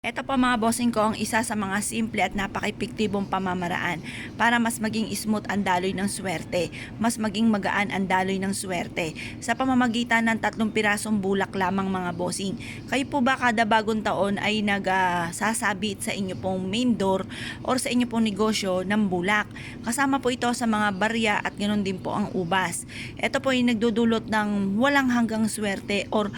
Ito po mga bossing ko ang isa sa mga simple at napaka-epektibong pamamaraan para mas maging smooth ang daloy ng swerte, mas maging magaan ang daloy ng swerte sa pamamagitan ng 3 pirasong bulak lamang mga bossing. Kayo po ba kada bagong taon ay nagsasabit sa inyo pong main door or sa inyo pong negosyo ng bulak? Kasama po ito sa mga barya at ganoon din po ang ubas. Ito po ay nagdudulot ng walang hanggang swerte or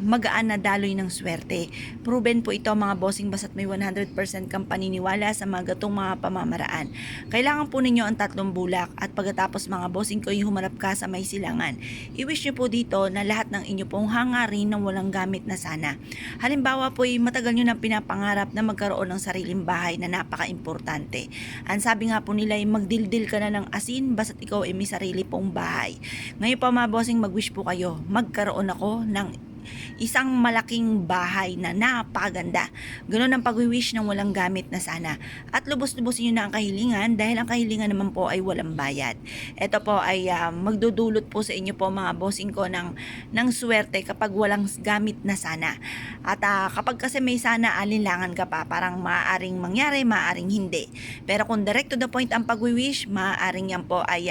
magaan na daloy ng swerte. Proven po ito mga bossing basta't may 100% kang paniniwala sa mga gatong mga pamamaraan. Kailangan po ninyo ang 3 bulak at pagkatapos mga bossing ko humarap ka sa may silangan. I-wish nyo po dito na lahat ng inyo pong hangarin ng walang gamit na sana. Halimbawa po matagal nyo nang pinapangarap na magkaroon ng sariling bahay na napaka-importante. Ang sabi nga po nila ay magdildil ka na ng asin basta't ikaw ay may sarili pong bahay. Ngayon pa mga bossing mag-wish po kayo, magkaroon ako ng isang malaking bahay na napakaganda. Ganun ang pag-wish ng walang gamit na sana. At lubos-lubosin nyo na ang kahilingan dahil ang kahilingan naman po ay walang bayad. Ito po ay magdudulot po sa inyo po mga bossing ko ng swerte kapag walang gamit na sana. At kapag kasi may sana alinlangan ka pa, parang maaaring mangyari, maaaring hindi. Pero kung direct to the point ang pag-wish, maaaring yan po ay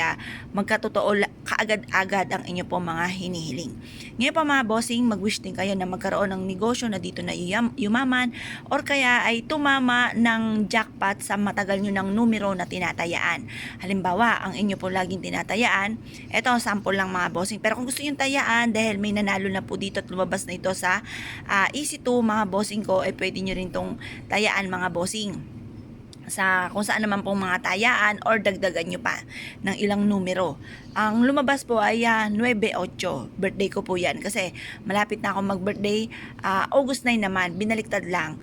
magkatotoo kaagad-agad ang inyo po mga hinihiling. Ngayon pa mga bossing, mag-wish din kayo na magkaroon ng negosyo na dito na yumaman or kaya ay tumama ng jackpot sa matagal nyo ng numero na tinatayaan. Halimbawa, ang inyo po laging tinatayaan, ito sample lang mga bossing. Pero kung gusto nyo tayaan dahil may nanalo na po dito at lumabas na ito sa Easy2 mga bossing ko, pwede nyo rin tong tayaan mga bossing sa kung saan naman pong mga tayaan or dagdagan nyo pa ng ilang numero. Ang lumabas po ay 9-8. Birthday ko po yan kasi malapit na ako mag-birthday. August 9 naman, binaliktad lang.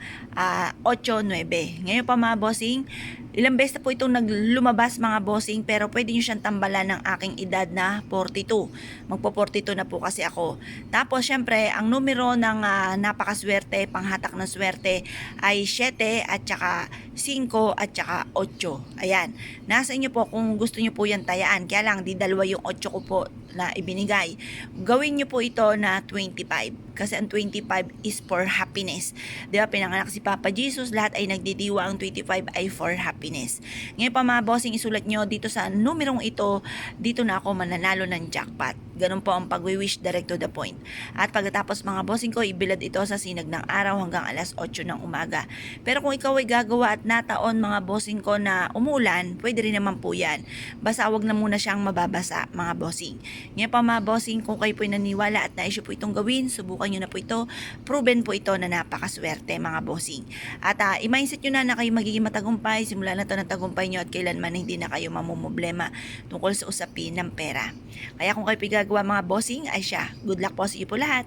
8-9. Ngayon pa mga bossing, ilang beses na po itong lumabas mga bossing pero pwede nyo siyang tambalan ng aking edad na 42. Magpo-42 na po kasi ako. Tapos syempre, ang numero ng napakaswerte, panghatak ng swerte ay 7 at saka 5 at saka 8. Ayan. Nasa inyo po kung gusto nyo po yan tayaan. Kaya lang, di dalawa yung 8 ko po na ibinigay. Gawin nyo po ito na 25. Kasi ang 25 is for happiness. Di ba, pinanganak si Papa Jesus, lahat ay nagdidiwa, ang 25 ay for happiness. Ngayon pa mga bossing, isulat nyo dito sa numerong ito, dito na ako mananalo ng jackpot. Ganun po ang pag-wish direct to the point. At pagkatapos mga bossing ko, ibilad ito sa sinag ng araw hanggang alas 8 ng umaga. Pero kung ikaw ay gagawa at nataon mga bossing ko na umulan, pwede rin naman po yan. Basta wag na muna siyang mababasa mga bossing. Ngayon pa mga bossing, kung kayo po naniwala at naisyo po itong gawin, subukan nyo na po ito. Proven po ito na napakaswerte mga bossing. At i-mindset nyo na kayo magiging matagumpay, simula na ito ng tagumpay nyo at kailanman hindi na kayo mamumblema tungkol sa usapin ng pera. Kaya kung kayo pigagawa mga bossing, ay siya. Good luck po sa iyo po lahat.